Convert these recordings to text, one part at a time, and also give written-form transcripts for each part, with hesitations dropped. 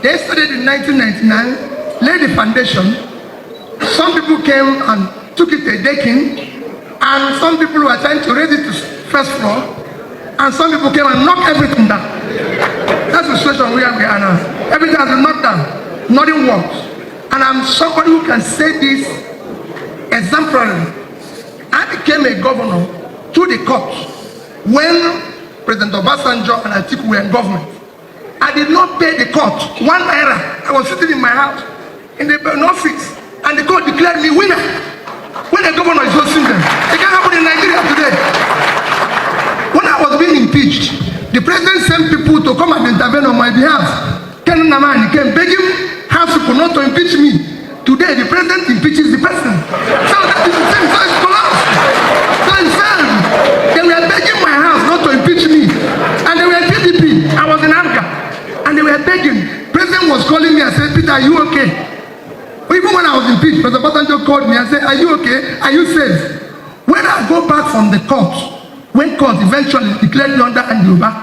They started in 1999, laid the foundation. Some people came and took it a decking, and some people were trying to raise it to first floor, and some people came and knocked everything down. That's the situation where we are now. Everything has been knocked down. Nothing works. And I'm somebody who can say this exemplarily. I became a governor through the court when President Obasanjo and Atiku were in government. I did not pay the court 1 naira. I was sitting in my house in the office, and the court declared me winner. When a governor is hosting them, it can't happen in Nigeria today. When I was being impeached, the president sent people to come and intervene on my behalf. Ken Namani came begging House people not to impeach me. Today, the president impeaches the president. So that is the same. So it's collapsed. So it's failed. They were begging my house not to impeach me. And they were PDP. I was in Africa. And they were begging. President was calling me and said, Peter, are you okay? Even when I was impeached, President Obasanjo called me and said, are you okay? Are you safe? When I go back from the court, when court eventually declared me under Andover,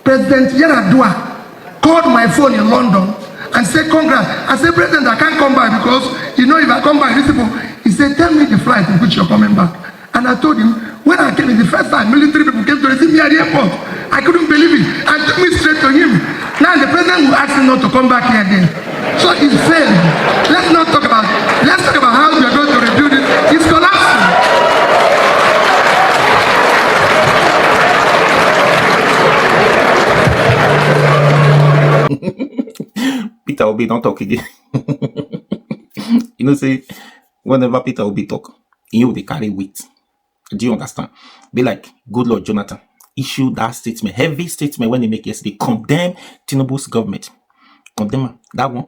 President Yaradua called my phone in London and said, congrats. I said, President, I can't come back because, you know, if I come back, these people, he said, tell me the flight in which you're coming back. And I told him, when I came in the first time, military people came to receive me at the airport. I couldn't believe it. I took me straight to him. Now the president will ask me not to come back here again. So it's failed. Let's not talk about it. Let's talk about how we are going to rebuild it. It's collapsing. Peter Obi don't talk again. You know, say whenever Peter Obi talk, you they carry weight. Do you understand? Be like, good Lord Jonathan issue that statement, heavy statement when they make yesterday, condemn Tinubu's government. Condemn that one.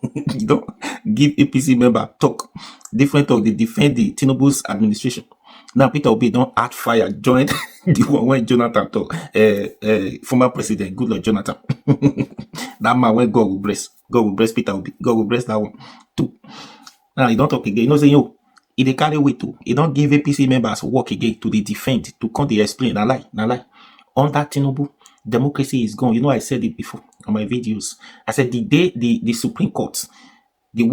You don't give APC member talk. Different talk, they defend the Tinubu's administration. Now Peter Obi don't add fire, join the one when Jonathan talk. Former president, good Lord Jonathan. That man when God will bless Peter Obi. God will bless that one too. Now you don't talk again. You know, say yo, they carry weight too. You don't give APC members work again to the defend, to come they explain. Now lie. Under Tinubu, democracy is gone. You know, I said it before on my videos. I said the day the Supreme Court, the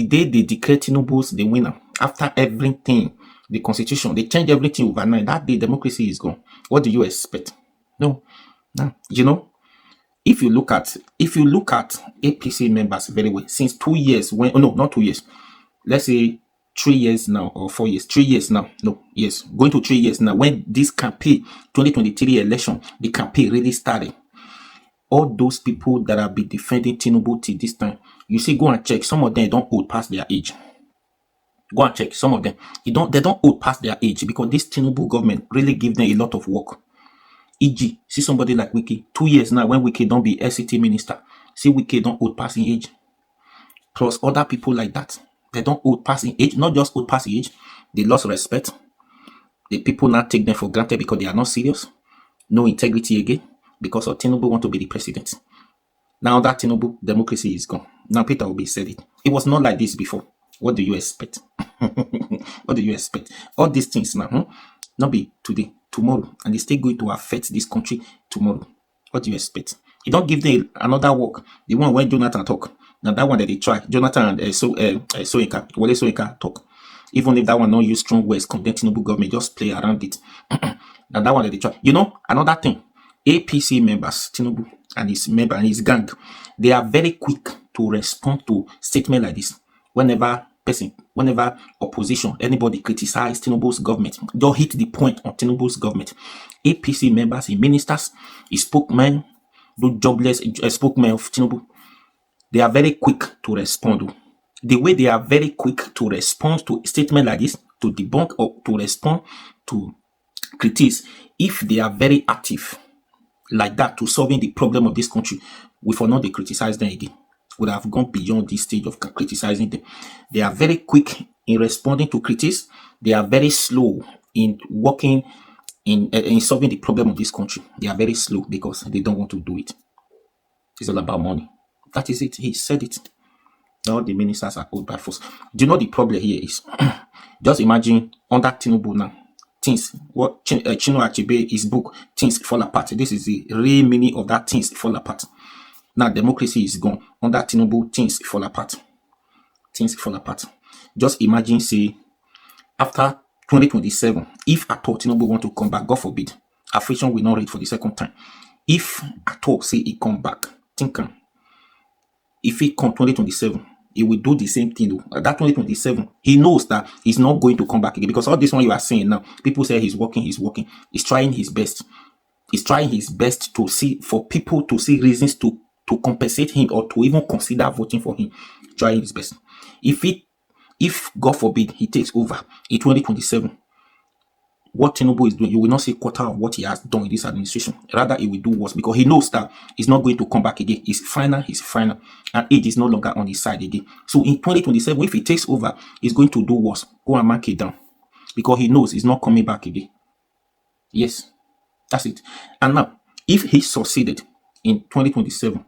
day they declare Tinubu's the winner, after everything, the constitution, they change everything overnight. That day democracy is gone. What do you expect? No. You know, if you look at APC members very well, since 2 years, not 2 years, let's say 3 years now or 4 years, 3 years now, no, yes, going to 3 years now, when this campaign, 2023 election, the campaign really started, all those people that have been defending Tinubu till this time, you see, go and check, some of them don't old past their age. Go and check, some of them, they don't old past their age because this Tinubu government really give them a lot of work. E.g., see somebody like Wike, 2 years now when Wike don't be SCT minister, see Wike don't old past in age. Plus other people like that, they don't old past in age, not just old past in age, they lost respect. The people now take them for granted because they are not serious, no integrity again, because of Tinubu want to be the president. Now that Tinubu, democracy is gone. Now Peter Obi said it. It was not like this before. What do you expect? What do you expect? All these things now, not be today, tomorrow, and it's still going to affect this country tomorrow. What do you expect? You don't give them another work. The one when Jonathan talk. Now that one that they try. Jonathan and Soyinka, Wole Soyinka talk. Even if that one not use strong words, condemn Tinubu government, just play around it. Now that one that they try. You know, another thing, APC members, Tinubu and his member and his gang, they are very quick to respond to statement like this. Whenever opposition, anybody criticize Tinubu's government, just hit the point on Tinubu's government. APC members, ministers, spokesmen, jobless spokesmen of Tinubu, they are very quick to respond. The way they are very quick to respond to a statement like this, to debunk or to respond to critics, if they are very active like that to solving the problem of this country, we for not they criticize them again. Would have gone beyond this stage of criticizing them. They are very quick in responding to critics. They are very slow in working in solving the problem of this country. They are very slow because they don't want to do it. It's all about money. That is it. He said it. All the ministers are old by force. Do you know the problem here is? Just imagine under Tinubu now, things, what Chinua Achebe, his book, Things Fall Apart. This is the real meaning of that, things fall apart. Now democracy is gone. Under Tinubu, things fall apart. Things fall apart. Just imagine, say, after 2027, if at all Tinubu want to come back, God forbid, affliction will not read for the second time. If at all, say, he come back, think if he come 2027, he will do the same thing though. That 2027, he knows that he's not going to come back again, because all this one you are saying now, people say he's working, he's trying his best. He's trying his best to see, for people to see reasons to compensate him or to even consider voting for him. Trying his best. If God forbid he takes over in 2027, what Tinubu is doing, you will not see quarter of what he has done in this administration. Rather, he will do worse, because he knows that he's not going to come back again. He's final, and age is no longer on his side again. So in 2027, if he takes over, he's going to do worse. Go and mark it down, because he knows he's not coming back again. Yes, that's it. And now, if he succeeded in 2027,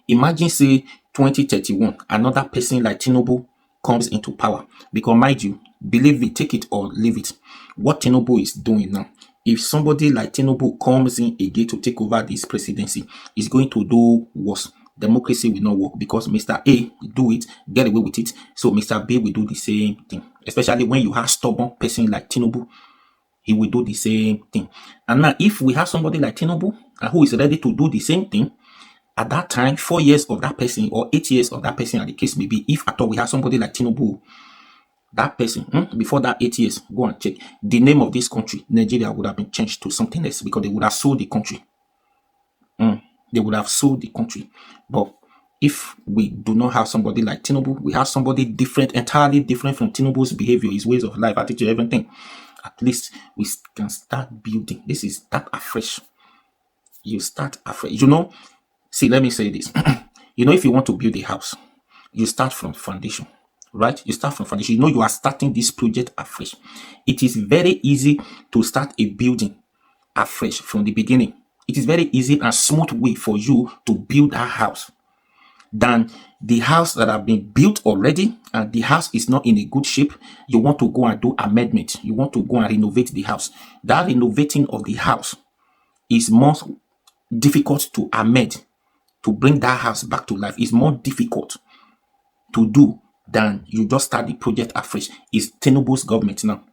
imagine, say, 2031, another person like Tinubu comes into power. Because mind you, believe it, take it or leave it, what Tinubu is doing now, if somebody like Tinubu comes in again to take over this presidency, is going to do worse. Democracy will not work, because Mr. A do it, get away with it, so Mr. B will do the same thing. Especially when you have stubborn person like Tinubu, he will do the same thing. And now, if we have somebody like Tinubu who is ready to do the same thing, at that time, 4 years of that person or 8 years of that person, at the case may be, if at all we have somebody like Tinubu, that person, before that 8 years, go and check, the name of this country, Nigeria, would have been changed to something else, because they would have sold the country. They would have sold the country. But if we do not have somebody like Tinubu, we have somebody different, entirely different from Tinubu's behavior, his ways of life, attitude, everything. At least we can start building. This is start afresh. You start afresh. See, let me say this. If you want to build a house, you start from foundation, right? You start from foundation. You are starting this project afresh. It is very easy to start a building afresh from the beginning. It is very easy and smooth way for you to build a house than the house that have been built already, and the house is not in a good shape. You want to go and do amendment. You want to go and renovate the house. That renovating of the house is more difficult to amend. To bring that house back to life is more difficult to do than you just start the project afresh. It's Tinubu's government now.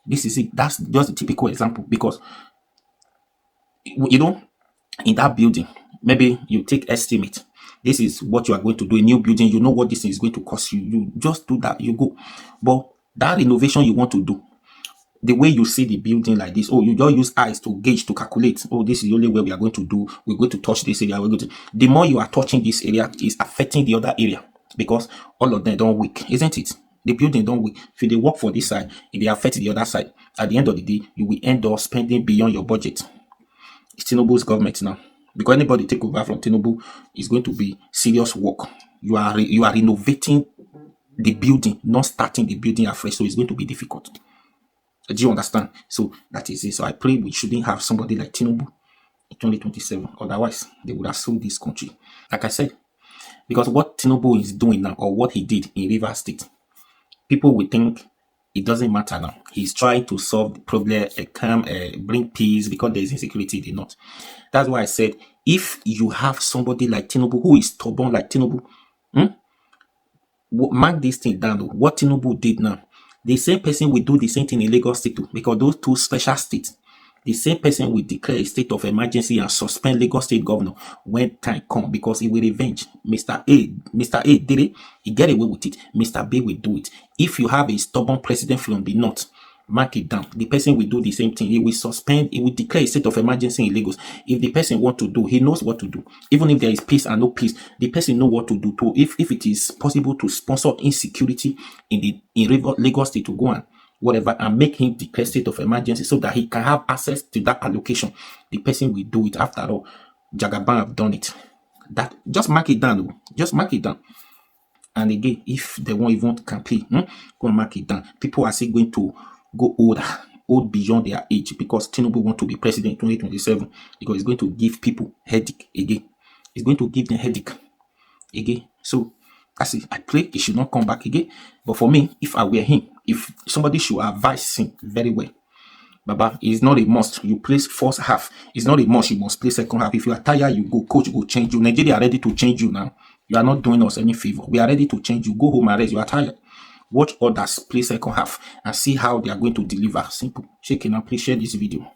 This is it. That's just a typical example, because in that building, maybe you take estimate. This is what you are going to do. A new building, you know what this is going to cost you. You just do that, you go. But that renovation you want to do, the way you see the building like this, you just use eyes to gauge, to calculate, this is the only way we are going to do, we're going to touch this area, the more you are touching this area is affecting the other area, because all of them don't weak, isn't it? The building don't weak. If they work for this side, if they affect the other side, at the end of the day, you will end up spending beyond your budget. It's Tinubu's government now, because anybody take over from Tinubu is going to be serious work. You are renovating the building, not starting the building afresh, so it's going to be difficult. Do you understand? So that is it. So I pray we shouldn't have somebody like Tinubu in 2027. Otherwise, they would have sold this country. Like I said, because what Tinubu is doing now, or what he did in Rivers State, people will think it doesn't matter now. He's trying to solve the problem, bring peace, because there is insecurity in the north. That's why I said, if you have somebody like Tinubu who is stubborn like Tinubu, mark this thing down. What Tinubu did now, the same person will do the same thing in Lagos State too, because those two special states, the same person will declare a state of emergency and suspend Lagos State governor when time comes, because he will revenge. Mr. A did it, he get away with it. Mr. B will do it. If you have a stubborn president from the north, mark it down. The person will do the same thing. He will suspend, he will declare a state of emergency in Lagos. If the person want to do, he knows what to do. Even if there is peace and no peace, the person know what to do too. If it is possible to sponsor insecurity in Lagos State, to go and whatever, and make him declare state of emergency so that he can have access to that allocation, the person will do it. After all, Jagaban have done it. That, just mark it down. Just mark it down. And again, if they won't even campaign, go and mark it down. People are still going to go old beyond their age, because Tinubu want to be president in 2027, because it's going to give people headache again. It's going to give them headache again. So that's it. I pray he should not come back again. But for me, if I were him, if somebody should advise him very well, Baba, it's not a must. You play first half. It's not a must. You must play second half. If you are tired, you go. Coach go change you. Nigeria are ready to change you now. You are not doing us any favor. We are ready to change you. Go home and rest. You are tired. Watch others play second half and see how they are going to deliver. Simple. Shake and please share this video.